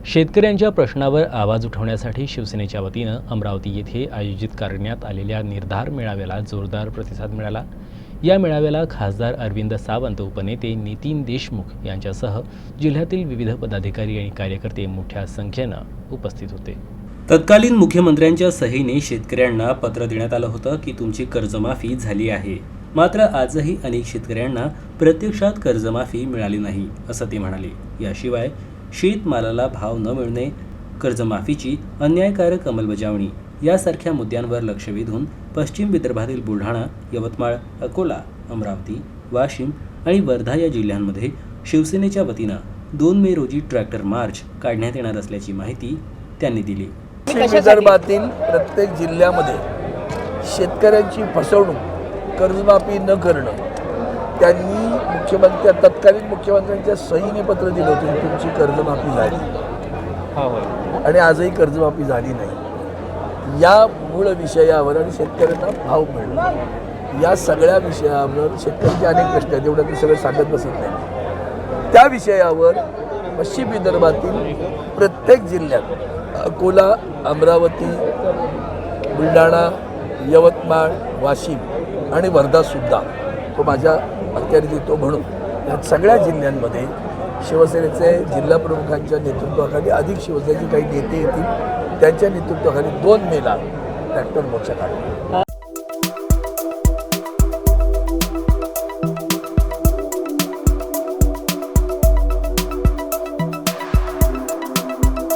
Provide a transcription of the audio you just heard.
शेतकऱ्यांच्या प्रश्नावर आवाज उठवण्यासाठी शिवसेनेच्या वतीनं अमरावती येथे आयोजित करण्यात आलेल्या निर्धार मेळाव्याला जोरदार प्रतिसाद मिळाला। या मेळाव्याला खासदार अरविंद सावंत, उपनेते नितीन देशमुख यांच्यासह जिल्ह्यातील विविध पदाधिकारी आणि कार्यकर्ते मोठ्या संख्येनं उपस्थित होते। तत्कालीन मुख्यमंत्र्यांच्या सहीने शेतकऱ्यांना पत्र देण्यात आलं होतं की तुमची कर्जमाफी झाली आहे। मात्र आजही अनेक शेतकऱ्यांना प्रत्यक्षात कर्जमाफी मिळाली नाही असं ते म्हणाले। याशिवाय शेतमालाला भाव न मिळणे, कर्जमाफीची अन्यायकारक अंमलबजावणी यासारख्या मुद्द्यांवर लक्ष वेधून पश्चिम विदर्भातील बुलढाणा, यवतमाळ, अकोला, अमरावती, वाशिम आणि वर्धा या जिल्ह्यांमध्ये शिवसेनेच्या वतीनं 2 मे रोजी ट्रॅक्टर मार्च काढण्यात येणार असल्याची माहिती त्यांनी दिली। विदर्भातील प्रत्येक जिल्ह्यामध्ये शेतकऱ्यांची फसवणूक, कर्जमाफी न करणं, त्यांनी तत्कालीन मुख्यमंत्र्यांच्या सहीने पत्र दिलं होतं की तुमची कर्जमाफी झाली आणि आजही कर्जमाफी झाली नाही। या मूळ विषयावर आणि शेतकऱ्यांना भाव मिळणं या सगळ्या विषयावर शेतकऱ्यांचे अनेक प्रश्न आहेत, एवढं ते सगळं सांगत बसत नाही। त्या विषयावर पश्चिम विदर्भातील प्रत्येक जिल्ह्यात अकोला, अमरावती, बुलढाणा, यवतमाळ, वाशिम आणि वर्धासुद्धा तो माझ्या अखत्यारीत येतो म्हणून या सगळ्या जिल्ह्यांमध्ये शिवसेनेचे जिल्हा प्रमुखांच्या नेतृत्वाखाली अधिक शिवसेनेचे काही नेते येतील, त्यांच्या नेतृत्वाखाली 2 मेला ट्रॅक्टर मोर्चा काढला।